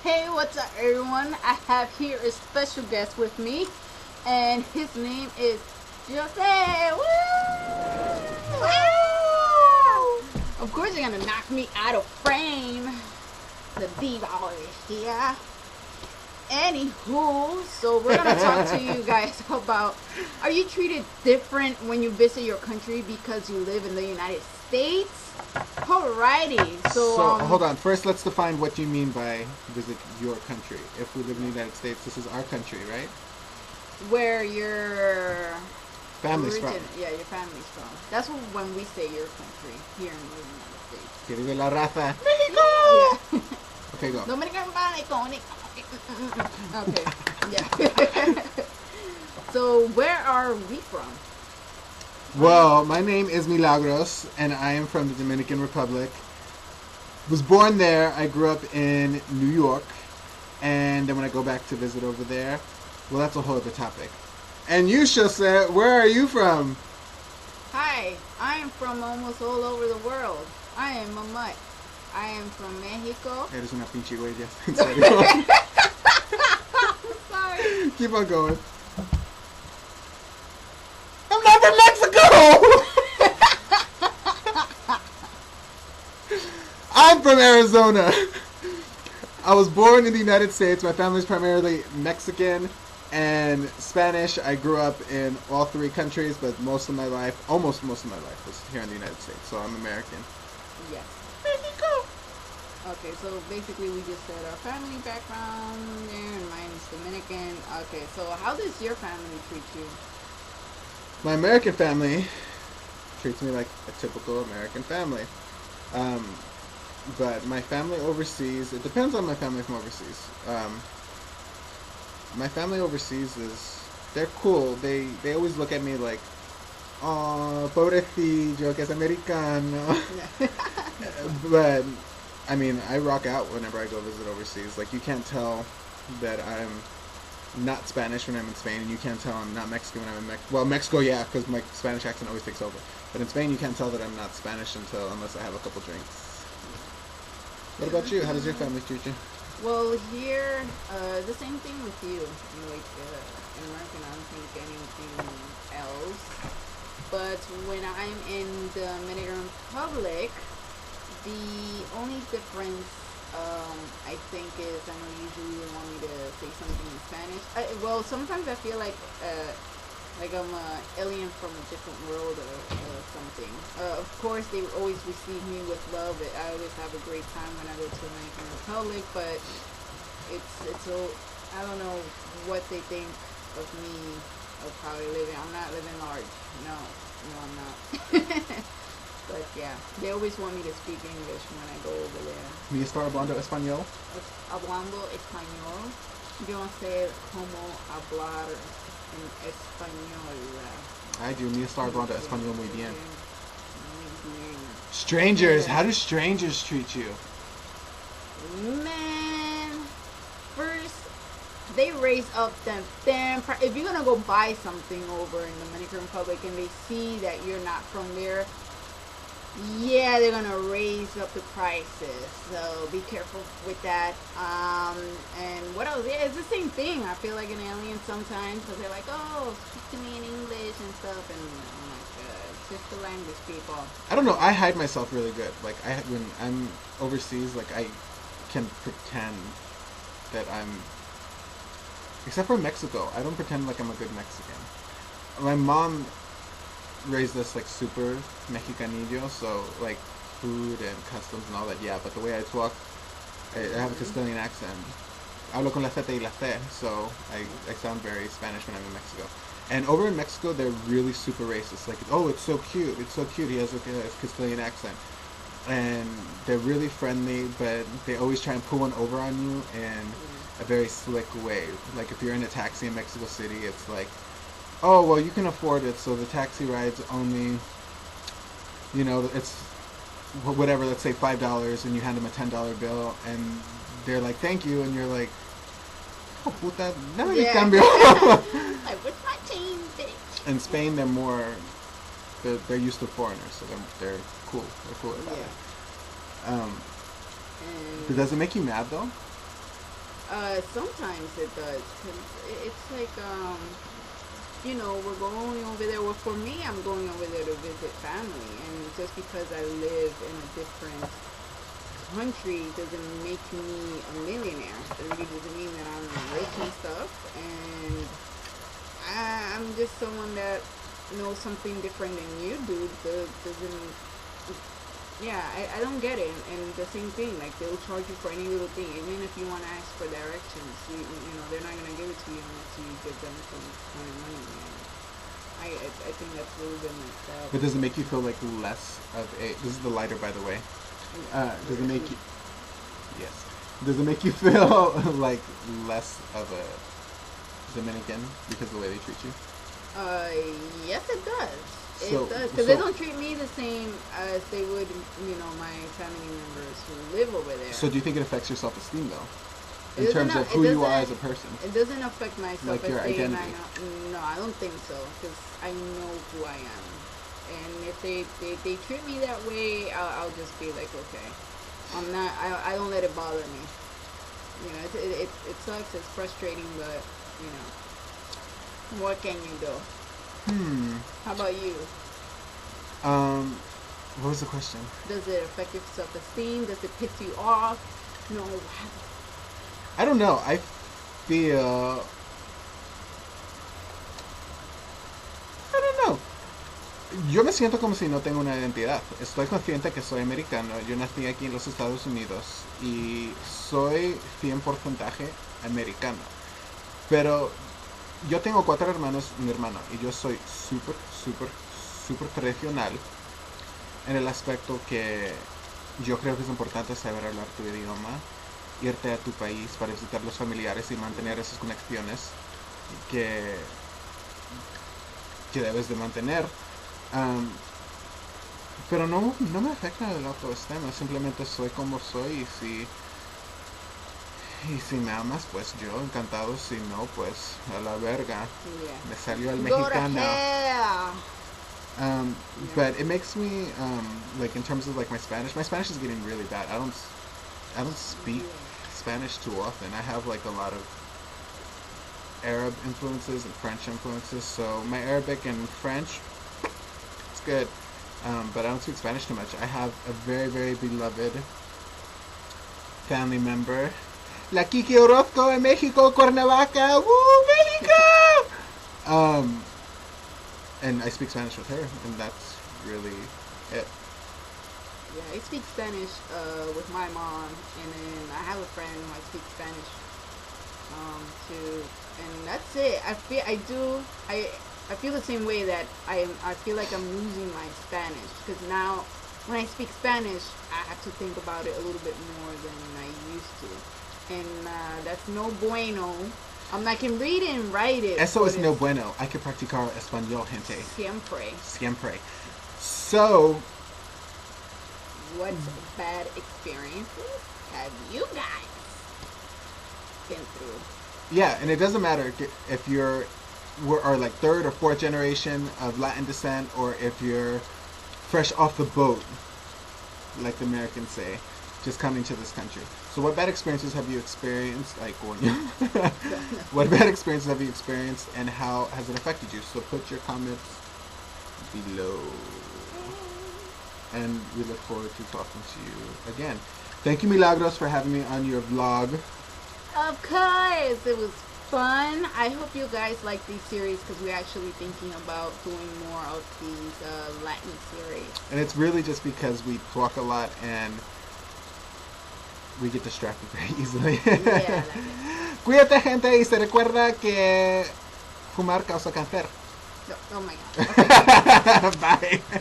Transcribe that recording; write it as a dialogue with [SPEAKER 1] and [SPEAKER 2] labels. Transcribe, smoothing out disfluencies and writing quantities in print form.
[SPEAKER 1] Hey, what's up, everyone? I have here a special guest with me, and his name is Jose. Woo! Of course, you're gonna knock me out of frame. The diva over here. Anywho, so we're gonna talk to you guys about: are you treated different when you visit your country because you live in the United States? Alrighty,
[SPEAKER 2] So hold on. First, let's define what you mean by visit your country. If we live in the United States, this is our country, right?
[SPEAKER 1] where your
[SPEAKER 2] Family's from.
[SPEAKER 1] yeah, your family's from. That's when we say your country here in the United States.
[SPEAKER 2] Que vive la raza.
[SPEAKER 1] Yeah.
[SPEAKER 2] Okay, go.
[SPEAKER 1] Dominican Republic. Okay. Yeah. So where are we from?
[SPEAKER 2] Well, my name is Milagros, and I am from the Dominican Republic. Was born there. I grew up in New York, and then when I go back to visit over there, well, that's a whole other topic. And you, Jose, where are you from?
[SPEAKER 1] Hi, I am from almost all over the world. I am a mutt. I am from Mexico.
[SPEAKER 2] Eres una pinche huella. En serio.
[SPEAKER 1] Sorry.
[SPEAKER 2] Keep on going. I'm not from Mexico! I'm from Arizona. I was born in the United States. My family's primarily Mexican and Spanish. I grew up in all three countries, but almost most of my life was here in the United States. So I'm American.
[SPEAKER 1] Yes.
[SPEAKER 2] Mexico.
[SPEAKER 1] Okay, so basically we just said our family background there, and mine is Dominican. Okay, so how does your family treat you?
[SPEAKER 2] My American family treats me like a typical American family. But my family overseas, it depends on my family from overseas. My family overseas they're cool. They always look at me like, oh, pobrecillo, que es americano. But, I mean, I rock out whenever I go visit overseas. Like, you can't tell that I'm not Spanish when I'm in Spain, and you can't tell I'm not Mexican when I'm in Mexico. Well, Mexico, yeah, because my Spanish accent always takes over. But in Spain, you can't tell that I'm not Spanish unless I have a couple drinks. What about you? How does your family treat you?
[SPEAKER 1] Well, here, the same thing with you. Like, in America, I don't think anything else. But when I'm in the Dominican Republic, the only difference, I think, is I know usually they want me to say something in Spanish. Well, sometimes I feel like I'm a alien from a different world or something. Of course, they always receive me with love. I always have a great time when I go to the Dominican Republic, but it's so I don't know what they think of me, of how I live. I'm not living large. No, I'm not. But yeah, they always want me to speak English when I go over there.
[SPEAKER 2] ¿Me está hablando español?
[SPEAKER 1] Hablando español. Yo no sé cómo hablar en español.
[SPEAKER 2] I do. Me está hablando español muy bien.
[SPEAKER 1] Muy bien.
[SPEAKER 2] Strangers. How do strangers treat you?
[SPEAKER 1] Man, first they raise up them damn. If you're gonna go buy something over in the Dominican Republic and they see that you're not from there, yeah, they're gonna raise up the prices. So be careful with that. And what else? Yeah, it's the same thing. I feel like an alien sometimes because they're like, "Oh, speak to me in English and stuff," and I'm like, it's just the language, people.
[SPEAKER 2] I don't know. I hide myself really good. Like when I'm overseas, like I can pretend that I'm. Except for Mexico, I don't pretend like I'm a good Mexican. My mom raised us like super Mexicanillo, so like food and customs and all that, yeah, but the way I talk, I have a Castilian accent. Hablo con la Z y la C, so I sound very Spanish when I'm in Mexico. And over in Mexico, they're really super racist. Like, oh, it's so cute, he has a Castilian accent. And they're really friendly, but they always try and pull one over on you in a very slick way. Like if you're in a taxi in Mexico City, it's like, oh, well, you can afford it, so the taxi ride's only, it's whatever, let's say $5, and you hand them a $10 bill, and they're like, thank you, and you're like, oh, puta, dame mi cambio.
[SPEAKER 1] Like, what's my change, bitch?
[SPEAKER 2] In Spain, they're used to foreigners, so they're cool. They're cool about it.
[SPEAKER 1] And
[SPEAKER 2] Does it make you mad though?
[SPEAKER 1] sometimes it does, because it's like, we're going over there. Well, for me, I'm going over there to visit family, and just because I live in a different country doesn't make me a millionaire. It really doesn't mean that I'm rich and stuff. And I'm just someone that knows something different than you do. Doesn't, yeah, I don't get it. And the same thing, like they'll charge you for any little thing, even if you want to ask for directions. They're not gonna give it to you unless you give them some kind of money. And I think that's a little bit messed up.
[SPEAKER 2] But does it make you feel like less of a? This is the lighter, by the way. Does it make you? Yes. Does it make you feel like less of a Dominican because of the way they treat you?
[SPEAKER 1] Uh, yes, it does.
[SPEAKER 2] So-
[SPEAKER 1] It does, because
[SPEAKER 2] so-
[SPEAKER 1] they don't treat me the same as they would, my family members who live over there.
[SPEAKER 2] So do you think it affects your self-esteem though,
[SPEAKER 1] It
[SPEAKER 2] in terms
[SPEAKER 1] doesn't-
[SPEAKER 2] of
[SPEAKER 1] it
[SPEAKER 2] who you are
[SPEAKER 1] doesn't-
[SPEAKER 2] as a person?
[SPEAKER 1] It doesn't affect my
[SPEAKER 2] Like your
[SPEAKER 1] self-esteem.
[SPEAKER 2] identity.
[SPEAKER 1] No, I don't think so, because I know who I am. And if they treat me that way, I'll just be like, okay. I'm not. I don't let it bother me. It sucks. It's frustrating, but what can you do? How about you?
[SPEAKER 2] What was the question?
[SPEAKER 1] Does it affect your self-esteem? Does it piss you off? No.
[SPEAKER 2] I don't know. I feel. I don't know. Yo me siento como si no tengo una identidad. Estoy consciente que soy americano. Yo nací aquí en los Estados Unidos y soy 100% americano. Pero yo tengo 4 hermanos y mi hermano y yo soy súper, súper, súper tradicional en el aspecto que yo creo que es importante saber hablar tu idioma, irte a tu país para visitar los familiares y mantener esas conexiones que, que debes de mantener. Pero no me afecta el autoestima, simplemente soy como soy y si me amas, pues yo encantado, si no, pues a la verga.
[SPEAKER 1] Yeah.
[SPEAKER 2] Me salió el
[SPEAKER 1] Go to
[SPEAKER 2] mexicano.
[SPEAKER 1] hell.
[SPEAKER 2] But it makes me like in terms of like my Spanish is getting really bad. I don't speak Spanish too often. I have like a lot of Arab influences and French influences, so my Arabic and French, it's good. But I don't speak Spanish too much. I have a very, very beloved family member, La Kiki Orozco en Mexico, Cuernavaca, woo, Mexico! And I speak Spanish with her, and that's really it.
[SPEAKER 1] Yeah, I speak Spanish with my mom, and then I have a friend who I speak Spanish to, and that's it. I feel the same way that I feel like I'm losing my Spanish, because now when I speak Spanish, I have to think about it a little bit more than I used to, and that's no bueno. I can read it and write it.
[SPEAKER 2] Eso
[SPEAKER 1] but
[SPEAKER 2] es no bueno. Hay que practicar español, gente.
[SPEAKER 1] Siempre.
[SPEAKER 2] Siempre. So,
[SPEAKER 1] What bad experiences have you guys been through?
[SPEAKER 2] yeah, and it doesn't matter if you're are like 3rd or 4th generation of Latin descent, or if you're fresh off the boat, like the Americans say, just coming to this country. So what bad experiences have you experienced, like what bad experiences have you experienced, and how has it affected you? So put your comments below, and we look forward to talking to you again. Thank you, Milagros, for having me on your vlog.
[SPEAKER 1] Of course, it was fun. I hope you guys like these series, because we're actually thinking about doing more of these Latin series.
[SPEAKER 2] And it's really just because we talk a lot and we get distracted very easily.
[SPEAKER 1] Yeah,
[SPEAKER 2] Cuídate, gente, y se recuerda que fumar causa cáncer.
[SPEAKER 1] oh my god. Okay.
[SPEAKER 2] Bye.